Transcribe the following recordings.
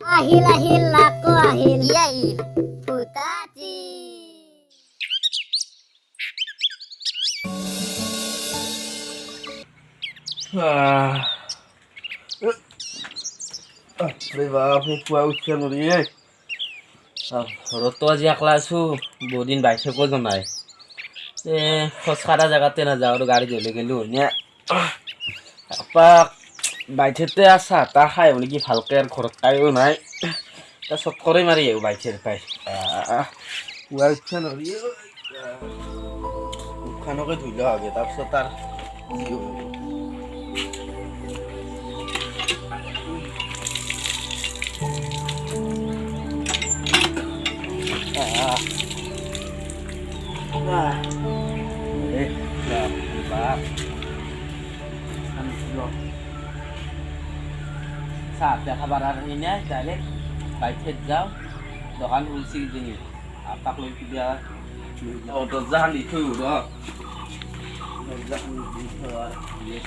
Ahil ahil lako ahil yail putaji. বাপৰে পুয়া উঠছে নদীয়ে ঘৰত আজি একলা আছো বহুত দিন বাইছে ক'ত নাই খোজকাঢ়া জেগাতে নাযাওঁ আৰু গাড়ী ধৰি গেলো এপাক বাইঠেতে চাহ তাহ খাই বুলি কি ভালকে আৰু ঘৰত খায়ো নাই তাৰপিছত কৰি মাৰি আহিব বাইঠেৰ পাই পুৱা উঠছে নদীয়ে মুখখনকে ধুই লোৱা হবে তাৰপিছত আৰু saat kabar hari ini balik baik jauh dohan ulsi ini apa kalau dia untuk jalan itu doh jalan itu yes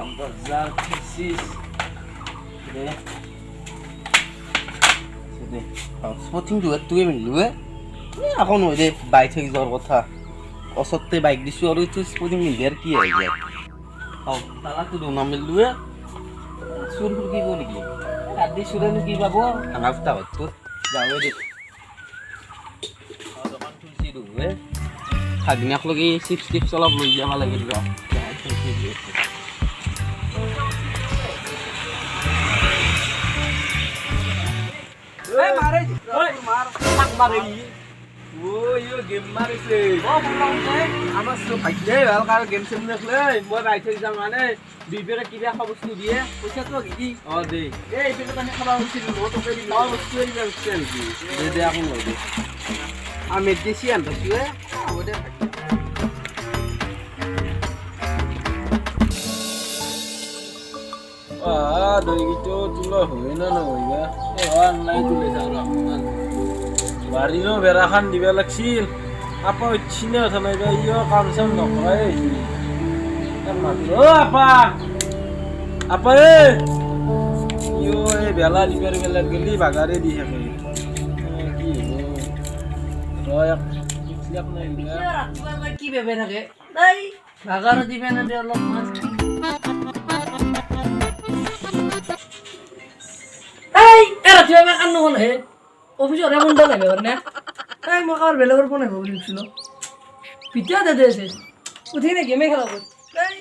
untuk jalan persis deh deh sporting dua tuh yang dua ini aku nih deh baik jauh kota osote baik di suara itu sporting miliar kia ya তালা তো দোনা মিললো সুর কি গো নাকি আদি সুরে কি পাবো আঙা ফুটা হতো যাওয়ে দে দোকান খুলছি দুৱে খাগনাক লগি চিপস টিপস অলপ লৈ যাব লাগিল ৰ এই মারে ওই মার পাক মারে ওই ইও গেম মারিছে ও বললামতে আমার সব ফাইলে ভাল কার গেম সেম দেখলে মই বাইতে যাম মানে বিবেরে কিবা খাব বস্তু দিয়ে পয়সা তো কি ও দে এই বিবেরে কানে খাবা উচিত নো তো কই নাও বস্তু এই ব্যবস্থা কি দে দে এখন লই দে আমি দেশি আনতে শুয়ে ওদে দই গিটো তুলো হয় না না হইবা এ আর নাই তুলে যাও রহমান বাড়িরও বেড়াখান দিবা লাগছিল আপা চিনে কথা নাই ইয় কাম চাম নকৰে ও আপা আপা ইয় এই বেলা দিবার বেলা গেলি বাগারে দি থাকে কি রয় ইসলাম নাই রাতবা মই কি ভেবে থাকে নাই বাগারে দিবে না দে অলপ মান এই এরা তুই আমাকে কান্না হল হে অফিসে এমন দা লাগে না এই মই কার বেলেগর ফোন আইব বলিছিল পিটিয়া দে দেছে উঠি না গেমে খেলা কর এই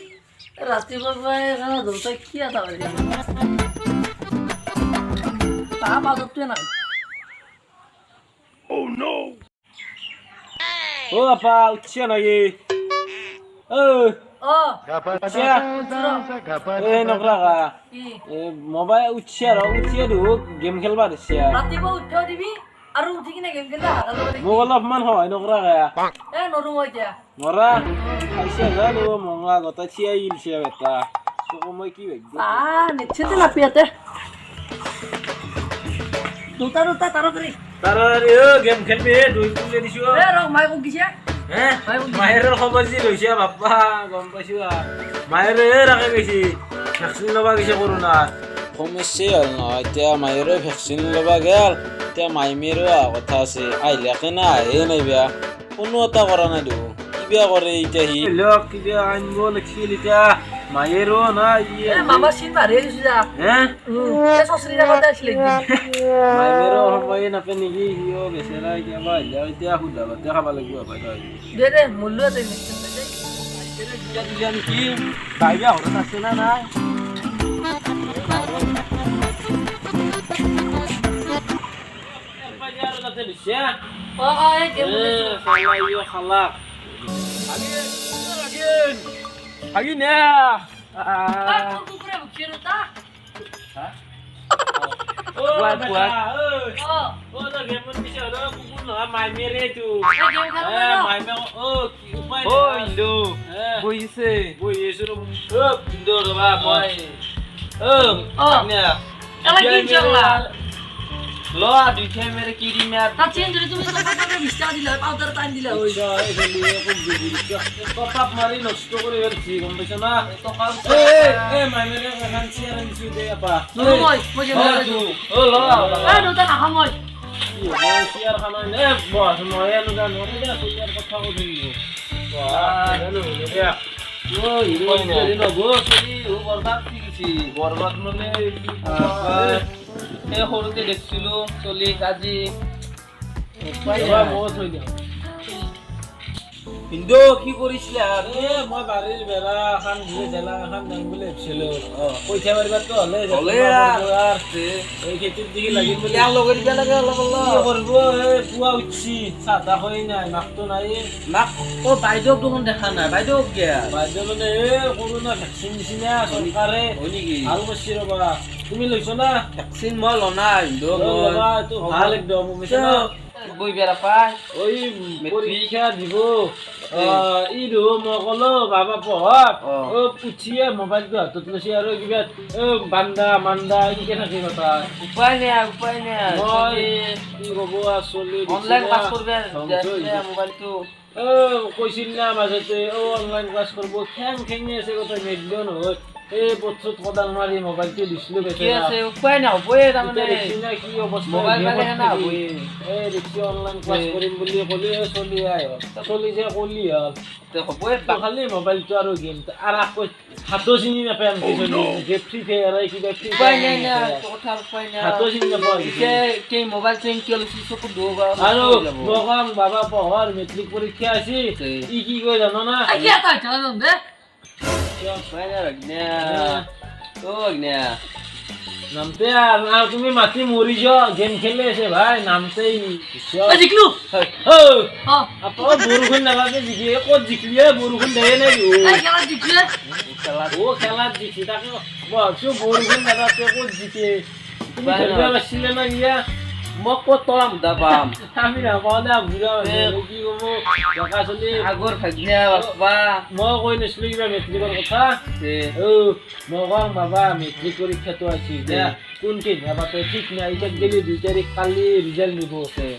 রাতে বাবাই এখানে দৌড়তে কি আতা বাড়ি তা বাজত তুই না ও নো ও আপা উঠছে নাকি ও ও উঠছে এই নকরা মোবাইল উঠছে আর উঠিয়ে দু গেম খেলবা দিছে ৰাতিপুৱা উঠিও দিবি আৰু উঠি কিনে গেম খেলা মোক অলপমান হয় নকৰা এ নৰো মই এতিয়া নৰা খাইছে জানো মঙা গতা চিয়াই ইলছে এটা তোক মই কি ভাগ্য নিশ্চিত নাপিয়াতে দুটা দুটা তাড়াতাড়ি তাড়াতাড়ি গেম খেলবি দুই তুলে দিছো এ ৰ মাই মোক দিছে হে মায়েৰৰ খবৰ যি লৈছে বাপ্পা গম পাইছো মায়েৰে ৰাখে গৈছি ভেকচিন ল'বা গৈছে কৰোণা সমস্যা হ'ল নহয় এতিয়া মায়েৰে ভেকচিন ল'বা গেল এতিয়া মাইমেৰো কথা আছে আহিলে না আহে নাই বেয়া কোনো এটা কৰা নাই দো কিবা কৰে এতিয়া সি লওক কিবা আনিব লাগিছিল এতিয়া মায়েৰো না মামাৰ চিন মাৰি দিছো যা হে চচৰি আগতে আছিলে মায়েৰো সময় নাপে নেকি সিও বেচেৰা কেতিয়াবা আহিলে এতিয়া সুধাবতে খাব লাগিব দে দে মূল্য দে নিশ্চিত কি বাইবা ঘৰত আছে না নাই লো দুইটা মেরে কি দিম আর তাত চেঞ্জ যদি তুমি টপ আপ করে 20 টাকা দিলে হয় পাউডার টাইম দিলে হয় টপ মাৰি নষ্ট কৰি ফেলছি গম পাইছ না টকা মাইমেৰে এখন চেয়াৰ আনিছো দে আপা মই যে ও লো এই দুটা নাখাম মই চেয়াৰ খানাই নে বস মই আনো জানো দে চেয়াৰ কথা কৈ দিলো জানো দে ও হিৰো হেৰি নগো চলি ও বৰবাদ কিছি বৰবাদ মানে এই সৰুতে দেখিছিলো চলি আজি বহুত হৈ যায় হিন্দু কি কৰিছিলে আৰু মই বাৰীৰ বেৰা এখন দিয়ে জেলা এখন দাম বুলি ভাবিছিলো পইচা মাৰিবাতো হ'লে এই খেতিত দেখি লাগিল বুলি লগৰ দিব লাগে অলপ কি কৰিব এই পুৱা উঠছি চাহ তাহ খোৱাই নাই মাকটো নাই মাক অ বাইদেউক দেখোন দেখা নাই বাইদেউক কিয়া বাইদেউ মানে এই কৰোণা ভেকচিন দিছি না চৰকাৰে হয় নেকি ভাল কৰিছি ৰ'বা তুমি লৈছ না ভেকচিন মই লনা হিন্দু ল'বা এইটো ভাল একদম বুজিছা না বই বেৰা পাই ওই পৰীক্ষা দিব ইটো মই ক'লো বাবা পঢ়ক উঠিয়ে মোবাইলটো হাতত লৈছে আৰু কিবা বান্দা মান্দা এনেকে থাকে কথা উপায় নাই মই কি ক'ব চলি অনলাইন ক্লাছ কৰিব মোবাইলটো কৈছিল না মাজতে অনলাইন ক্লাছ কৰিব খেঙি আছে কথা নেটটো নহয় এই বস্তুত কদাল মাৰি মোবাইলটো দিছিলো কি আছে উপায় নাই হ'বই তাৰমানে কি অৱস্থা মোবাইল পালে না হ'বই এই দেখি অনলাইন ক্লাছ কৰিম বুলি ক'লে চলি চলি যে ক'লি হ'ল হ'বই খালি মোবাইলটো আৰু গেম আৰু আকৌ হাতো চিনি নাপায় আনকি চলি যে ফ্ৰী ফায়াৰ কিবা ফ্ৰী উপায় নাই না কথা উপায় নাই হাতো চিনি নাপায় এতিয়া মোবাইল চেঞ্জ কৰি লৈছি চকু ধুব আৰু বগাম বাবা পঢ়াৰ মেট্ৰিক পৰীক্ষা আছে ই কি কয় জানো না কি এটা জানো দে নামতে আৰু তুমি মাতি মৰি যোৱা গেম খেলি আছে ভাই নামতেই জিকলো বৰষুণ নালাগে জিকি ক'ত জিকিলে বৰষুণ দিয়ে নাই খেলা জিকলে খেলাত জিকি তাকে ভাবছো বৰষুণ নালাগে ক'ত জিকে তুমি খেলিব পাৰছিলে না ইয়া মই ক'ত তলাম দাবাম আমি নাপাওঁ না বুঢ়া কি ক'ব ডেকা চলি আগৰ ভাগ্যা বাপ্পা মই কৈ নাছিলো কিবা মেট্ৰিকৰ কথা মই কওঁ বাবা মেট্ৰিক পৰীক্ষাটো আছে এতিয়া কোনদিনা পাতে ঠিক নাই এতিয়া গেলি 2 তাৰিখ কালি ৰিজাল্ট দিব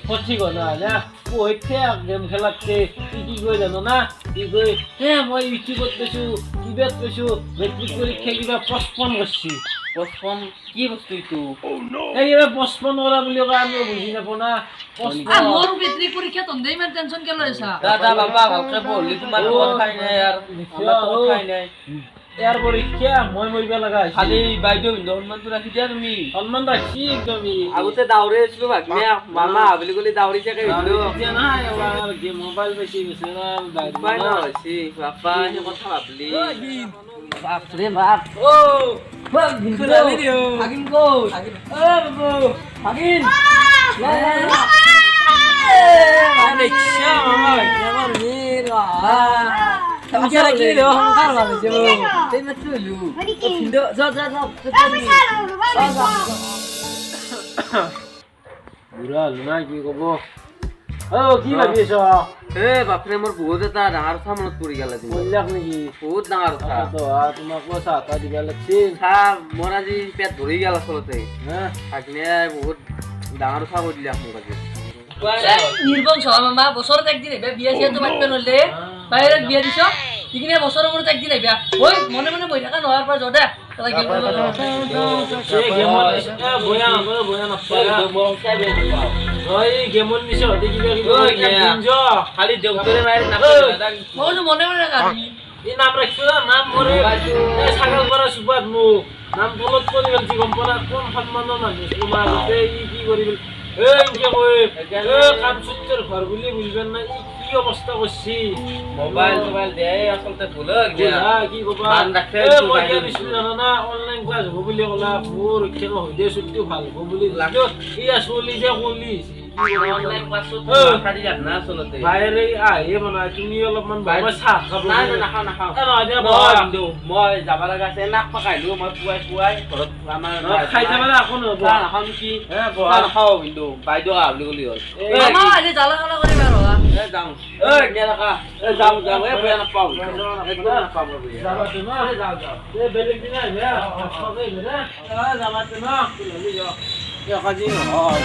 সঠিক না না পৰীক্ষা গেম খেলাতকে কি কয় জানো না কি কয় মই ইউটিউবত পাইছো কিবাত পাইছো মেট্ৰিক পৰীক্ষা কিবা পষ্টপন কৰিছি পষ্টপন কি বস্তু এইটো কিবা পষ্টপন কৰা বুলি কয় আমিও বুজি নাপাওঁ না মোৰ মেট্ৰিক পৰীক্ষা তন্দে ইমান টেনচন কিয় লৈছা দাদা বাবা ভালকে পঢ়লি তোমাৰ কথাই নাই আৰু কথাই নাই ইয়াৰ পৰীক্ষা মই মৰিব লগা হৈছে খালি বাইদেউ সন্মানটো ৰাখি দিয়া তুমি সন্মান ৰাখি একদম আগতে দাউৰি আছিলো ভাগ্যা মামা বুলি ক'লে দাউৰি থাকে এতিয়া নাই মোবাইল বেছি গৈছে উপায় নহৈছে বাপা সেই কথা ভাবলি বাপৰে বাপ ভাগিন ক'ত ভাগিন বুঢ়া হলো না কি ক'ব কি ভাবি আছ বাপৰে মোৰ বহুত এটা ডাঙৰ কথা মনত পৰি গেল মৰিলাক নেকি বহুত ডাঙৰ কথা তোমাক চাহ তাহ দিব লাগিছিল মোৰ আজি পেট ধৰি গেল আচলতে ভাগ্নিয়াই বহুত ডাঙৰ কথা কৈ দিলে মোক আজি নিৰ্বংশ মামা বছৰত একদিন আহিবা বিয়া চিয়াটো পাতিব নলে বাহিৰত বিয়া দিছ সেইখিনি বছৰৰ মূৰত একদিন আহিবা ঐ মনে মনে বহি থকা নহয় পৰা যাওঁ দে খালি দেউতাৰে মাৰি মই মনে মনে নাকাবি নাম ৰাখিছো নাম মৰে ছাগল কৰা চুপাত মোক নাম তলত কৰি পেলছি গম পোৱা কম সন্মানৰ মানুহ তোমাৰ কি কৰি কাম চুত্তৰ ঘৰ বুলি বুজিবেন না কি অৱস্থা কৰিছি মোবাইল চোবাইল দিয়ে আচলতে ভুল কি কবা মই দিয়া দিছিলো জানো না অনলাইন ক্লাছ হ'ব বুলি ক'লা মোৰ ৰক্ষা নহয় দে চুটিও ভাল হ'ব বুলি ইয়া চলি যে কলি অনলাইন ক্লাছত খালি যাত না আচলতে বাইৰে আহে মানে তুমি অলপমান মই চাহ খাব মই যাব লগা আছে নাক পকাইলো মই পুৱাই ঘৰত আমাৰ খাই যাব আকৌ নহ'ব নাখাওঁ নেকি নাখাওঁ কিন্তু বাইদেউ আহ বুলি ক'লি হ'ল জ্বালা কালা কৰিবা ৰবা যাওঁ যাওঁ বেয়া নাপাওঁ বেলেগ দিনা যাবা কাজি নহয়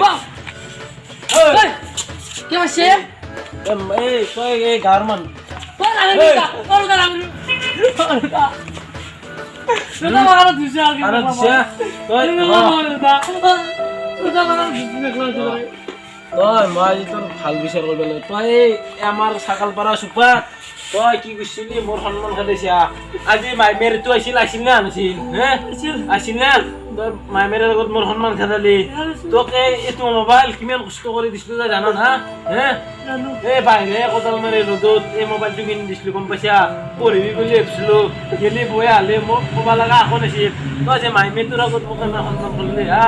বাহ এই কি আছে এই তই এই গাঁৱৰ মানুহ তোৰ আমি বিকা তোৰ আমি তোৰা মাৰা দিছে আৰ কি আৰু দিছে তই তোৰা মাৰা দিছে তই মই আজি তোৰ ভাল বিচাৰ কৰিব লাগিব তই এই আমাৰ চাকালপাৰা চুপাত তই কি কৰিছিলি মোৰ সন্মান খেলিছা আজি মাইমেৰটো আছিল না নাছিল হে আছিল না তই মাইমেৰৰ লগত মোৰ সন্মান খেদালি তোক এইটো মোবাইল কিমান কষ্ট কৰি দিছিলো তই জানা না হে এই বাহিৰে কোদাল মাৰি ৰ'দত এই মোবাইলটো কিনি দিছিলো গম পাইছা পঢ়িবি বুলি ভাবিছিলো গেলি বৈ হালে মোক ক'ব লগা একো নাছিল তই যে মাইমেৰটোৰ আগত মোক ইমান সন্মান কৰিলি হা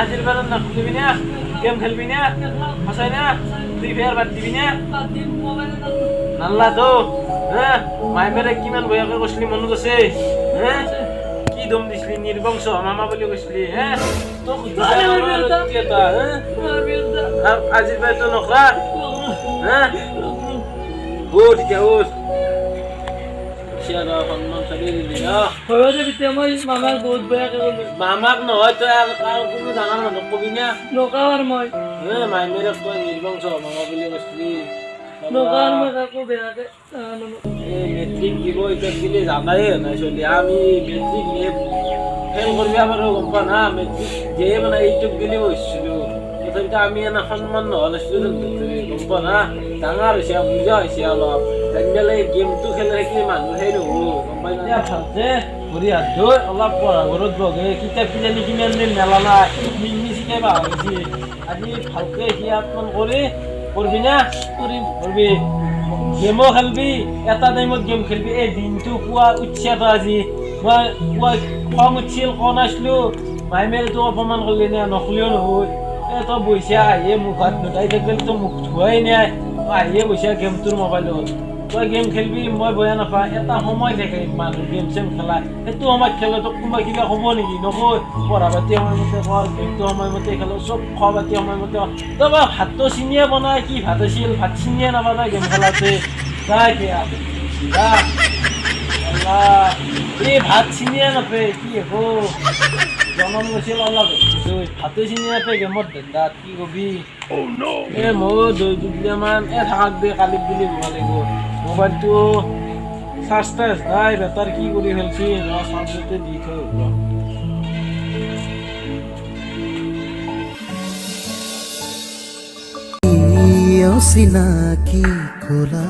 আজিৰ পৰা নাখুলিবি না গেম খেলবি না সঁচাই না ফ্ৰী ফায়াৰ বাদ দিবি না নাল্লা তো হে মাইমেৰে কিমান ভয়াকে কৈছিলি মনত আছে হে কি দম দিছিলি নিৰ্বংশ মামা বুলি কৈছিলি হে তোক আজিৰ পৰা তো নকৰা হে উঠ এতিয়া উঠ সন্মান চালি দিলি মামাক বহুত বেয়াকে কলো মামাক নহয় তই আৰু কোনো ডাঙৰ মানুহক কবি না নকাৱাৰ মই হে মাইমেৰে তই নিৰ্বংশ মামা বুলি কৈছিলি নকাৱাৰ মই কাকো বেয়াকে মেট্ৰিক দিব এতিয়া দিলে জানাই নাই চলি আমি মেট্ৰিক ফেল কৰিব পাৰোঁ গম পোৱা না মেট্ৰিক দিয়ে মানে এইটোক দিলে হৈছিলোঁ তথাপিতো আমি এনে সন্মান নহ'ল আছিলোঁ গম পোৱা না ডাঙৰ হৈছে বুজা হৈছে অলপ জানিলে গেমটো খেলি থাকিলে মানুহ সেই নহ'ব গম পাই না ভালকে ভৰি হাত ধুই অলপ পঢ়া ঘৰত বহে কিতাপ কিজানি কিমান দিন মেলা নাই মিচিকে পাহৰিছে আজি ভালকে সিয়াতমান কৰি কৰবি না কৰবি গেমও খেলবি এটা টাইমত গেম খেলবি এই দিনটো পুৱা উঠছে তো আজি মই পুৱা খং উঠিছিল কণ আছিলো মাইমেৰে তো অপমান কৰিলি না নকলিও নহয় এই তই বৈছা আহিয়ে মুখ হাত নুঠাই থাকিলে তো মুখ ধোৱাই নাই আহিয়ে বৈছা গেমটোৰ মোবাইলত তই গেম খেলবি মই বেয়া নাপাওঁ এটা সময় থাকে মানুহ গেম চেম খেলা সেইটো সময়ত খেলে তোক কোনোবা কিবা হ'ব নেকি নকয় পঢ়া পাতি সময়মতে কৰ গেমটো সময়মতে খেলো চব খোৱা পাতি সময়মতে তই বাৰু ভাতটো চিনিয়ে বনাই কি ভাত আছিল ভাত চিনিয়ে নাপায় গেম খেলাতে যাই এই ভাত চিনিয়ে নাপায় কি হ'ব জনম গৈছিল অলপ ভাতে চিনি নাপায় গেমত ধেন্দাত কি কবি এই মই 2-2 থাকাক দে কালিত বুলি দিব লাগিব মোবাইলটো চাৰ্জ টাৰ্জ নাই বেটাৰ কি কৰি খেলছি চাৰ্জতে দি থৈ চিনাকি খোলা